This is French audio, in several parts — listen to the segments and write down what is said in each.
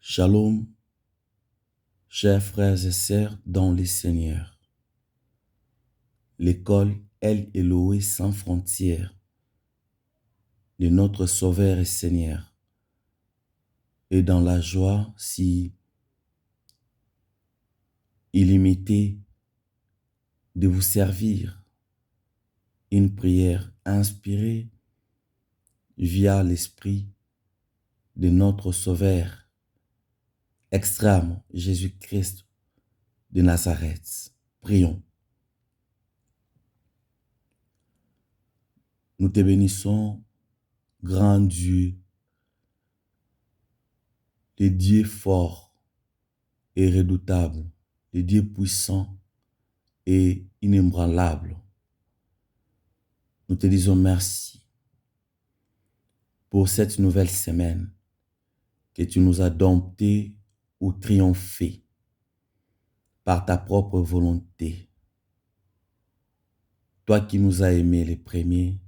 Shalom, chers frères et sœurs dans le Seigneur. L'école El Eloé sans frontières de notre Sauveur et Seigneur est dans la joie si illimitée de vous servir une prière inspirée via l'Esprit de notre Sauveur extrême Jésus-Christ de Nazareth. Prions. Nous te bénissons, grand Dieu, le Dieu fort et redoutable, le Dieu puissant et inébranlable. Nous te disons merci pour cette nouvelle semaine que tu nous as dompté ou triomphé par ta propre volonté. Toi qui nous as aimés les premiers,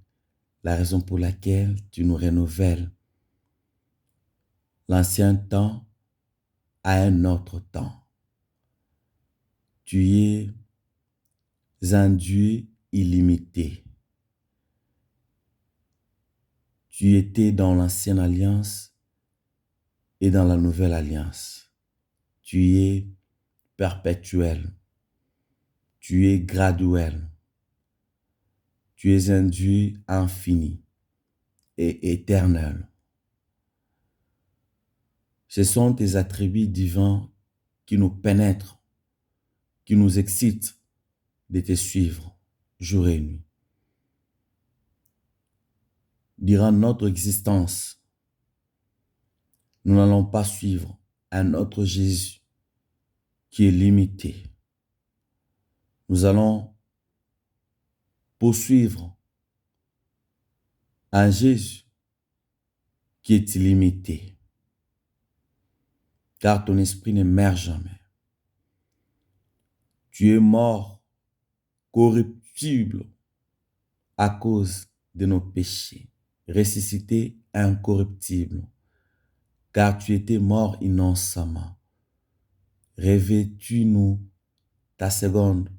la raison pour laquelle tu nous renouvelles l'ancien temps à un autre temps. Tu es un Dieu illimité. Tu étais dans l'ancienne alliance et dans la nouvelle alliance. Tu es perpétuel. Tu es graduel. Tu es un Dieu infini et éternel. Ce sont tes attributs divins qui nous pénètrent, qui nous excitent de te suivre jour et nuit. Durant notre existence, nous n'allons pas suivre un autre Jésus qui est limité. Nous allons poursuivre un Jésus qui est illimité, car ton esprit ne meurt jamais. Tu es mort corruptible à cause de nos péchés, ressuscité incorruptible, car tu étais mort innocemment. Revêtus-nous ta seconde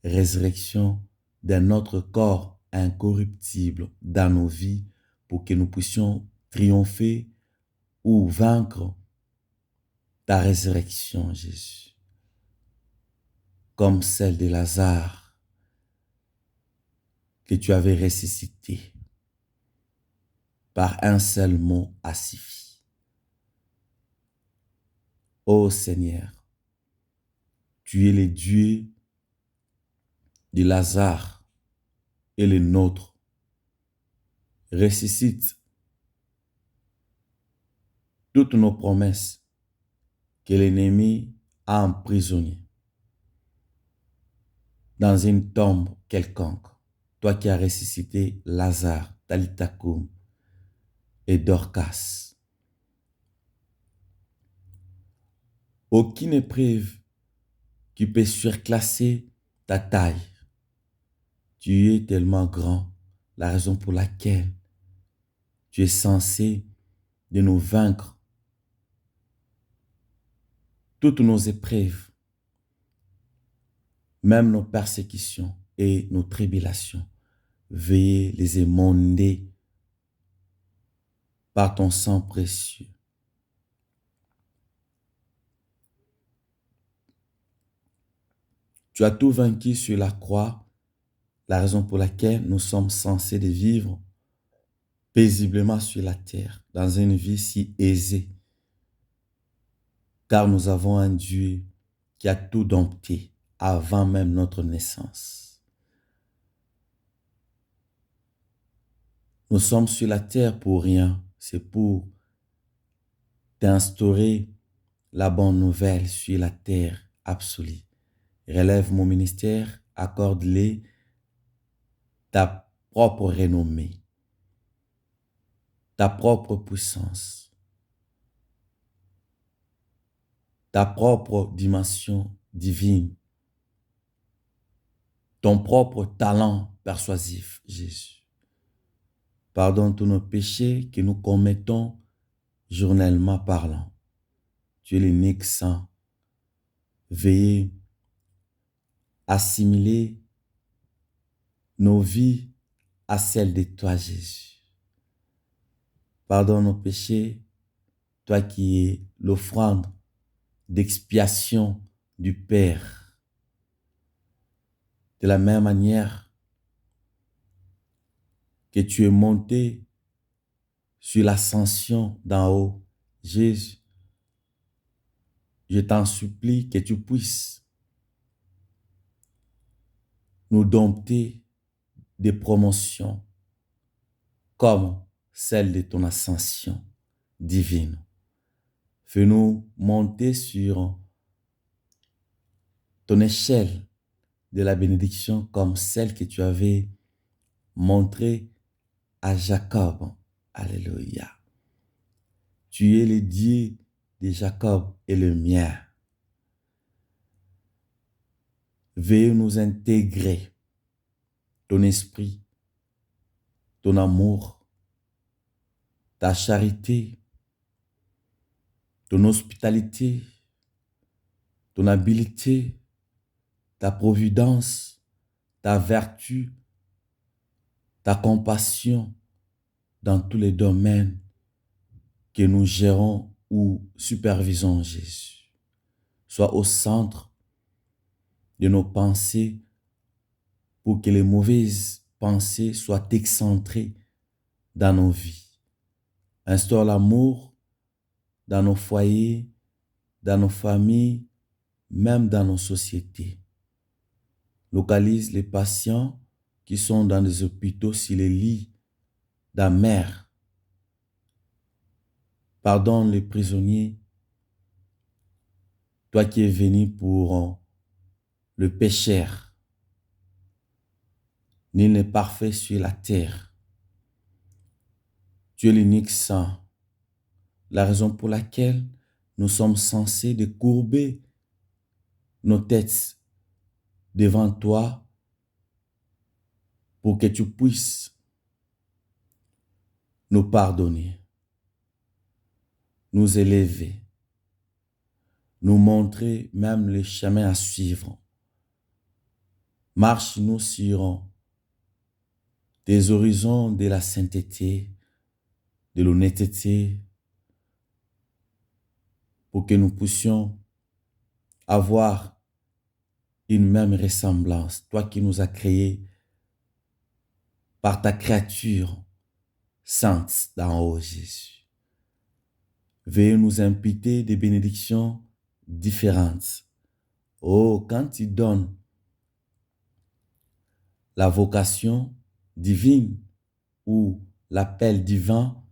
résurrection d'un autre corps incorruptible dans nos vies pour que nous puissions triompher ou vaincre ta résurrection, Jésus, comme celle de Lazare que tu avais ressuscité par un seul mot assis. Ô Seigneur, tu es le Dieu de Lazare et le nôtre. Ressuscite toutes nos promesses que l'ennemi a emprisonnées dans une tombe quelconque. Toi qui as ressuscité Lazare, Talitha Koum et Dorcas. Aucune épreuve qui peut surclasser ta taille. Tu es tellement grand, la raison pour laquelle tu es censé de nous vaincre. Toutes nos épreuves, même nos persécutions et nos tribulations, veuillez les émonder par ton sang précieux. Tu as tout vaincu sur la croix, la raison pour laquelle nous sommes censés de vivre paisiblement sur la terre, dans une vie si aisée, car nous avons un Dieu qui a tout dompté avant même notre naissance. Nous sommes sur la terre pour rien, c'est pour t'instaurer la bonne nouvelle sur la terre absolue. Relève mon ministère, accorde-les ta propre renommée, ta propre puissance, ta propre dimension divine, ton propre talent persuasif, Jésus. Pardonne tous nos péchés que nous commettons journellement parlant. Tu es l'unique saint. Veuillez assimiler nos vies à celles de toi, Jésus. Pardonne nos péchés, toi qui es l'offrande d'expiation du Père. De la même manière que tu es monté sur l'ascension d'en haut, Jésus, je t'en supplie que tu puisses nous dompter des promotions comme celle de ton ascension divine. Fais-nous monter sur ton échelle de la bénédiction comme celle que tu avais montrée à Jacob. Alléluia. Tu es le Dieu de Jacob et le mien. Veuille nous intégrer ton esprit, ton amour, ta charité, ton hospitalité, ton habileté, ta providence, ta vertu, ta compassion dans tous les domaines que nous gérons ou supervisons, Jésus. Sois au centre de nos pensées pour que les mauvaises pensées soient excentrées dans nos vies. Instaure l'amour dans nos foyers, dans nos familles, même dans nos sociétés. Localise les patients qui sont dans les hôpitaux sur les lits d'amers. Pardonne les prisonniers, toi qui es venu pour le pécheur. Nul n'est parfait sur la terre. Tu es l'unique saint. La raison pour laquelle nous sommes censés de courber nos têtes devant toi pour que tu puisses nous pardonner, nous élever, nous montrer même le chemin à suivre. Marche-nous sur des horizons de la sainteté, de l'honnêteté, pour que nous puissions avoir une même ressemblance. Toi qui nous as créés par ta créature sainte d'en haut, Jésus. Veuillez nous imputer des bénédictions différentes. Oh, quand tu donnes la vocation divine ou l'appel divin,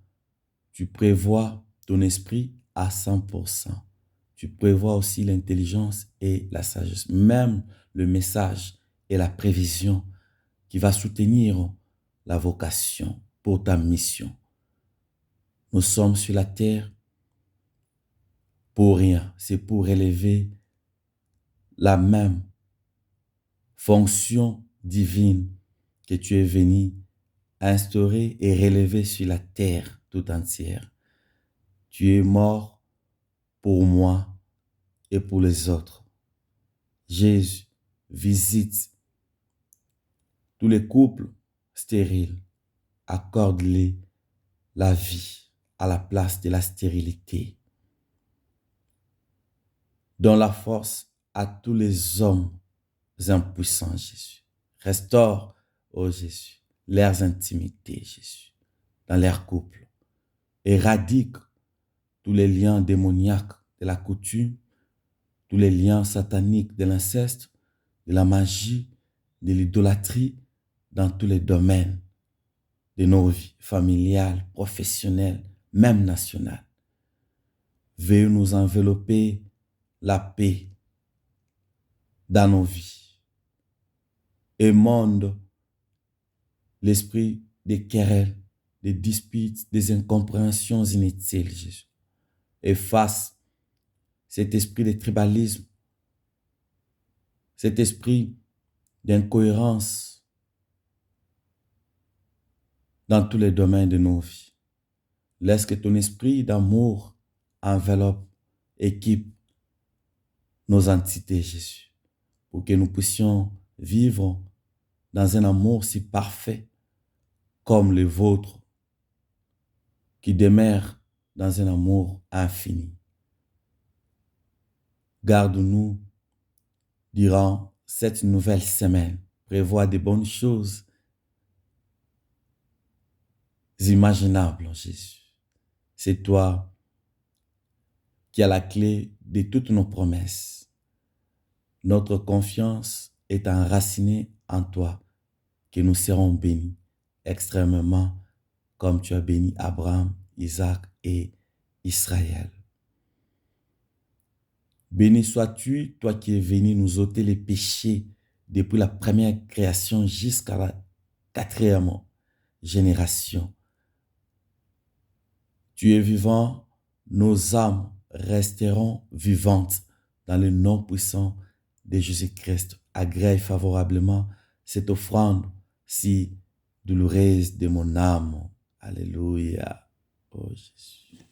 tu prévois ton esprit à 100%. Tu prévois aussi l'intelligence et la sagesse, même le message et la prévision qui va soutenir la vocation pour ta mission. Nous sommes sur la terre pour rien, c'est pour élever la même fonction divine que tu es venu instaurer et relever sur la terre tout entière. Tu es mort pour moi et pour les autres. Jésus visite tous les couples stériles, accorde-les la vie à la place de la stérilité. Donne la force à tous les hommes impuissants, Jésus. Restaure, oh Jésus, leurs intimités, Jésus, dans leurs couples. Éradique tous les liens démoniaques de la coutume, tous les liens sataniques de l'inceste, de la magie, de l'idolâtrie, dans tous les domaines de nos vies familiales, professionnelles, même nationales. Veuillez nous envelopper la paix dans nos vies. Émonde l'esprit des querelles, des disputes, des incompréhensions inutiles, Jésus. Efface cet esprit de tribalisme, cet esprit d'incohérence dans tous les domaines de nos vies. Laisse que ton esprit d'amour enveloppe équipe nos entités, Jésus, pour que nous puissions vivre dans un amour si parfait comme le vôtre, qui demeure dans un amour infini. Garde-nous durant cette nouvelle semaine. Prévois de bonnes choses imaginables, Jésus. C'est toi qui as la clé de toutes nos promesses. Notre confiance est enracinée en toi, que nous serons bénis extrêmement, comme tu as béni Abraham, Isaac et Israël. Béni sois-tu, toi qui es venu nous ôter les péchés depuis la première création jusqu'à la 4e génération. Tu es vivant, nos âmes resteront vivantes dans le nom puissant de Jésus-Christ. Agrée favorablement cette offrande si douloureuse de mon âme. Alléluia. Oh Jésus.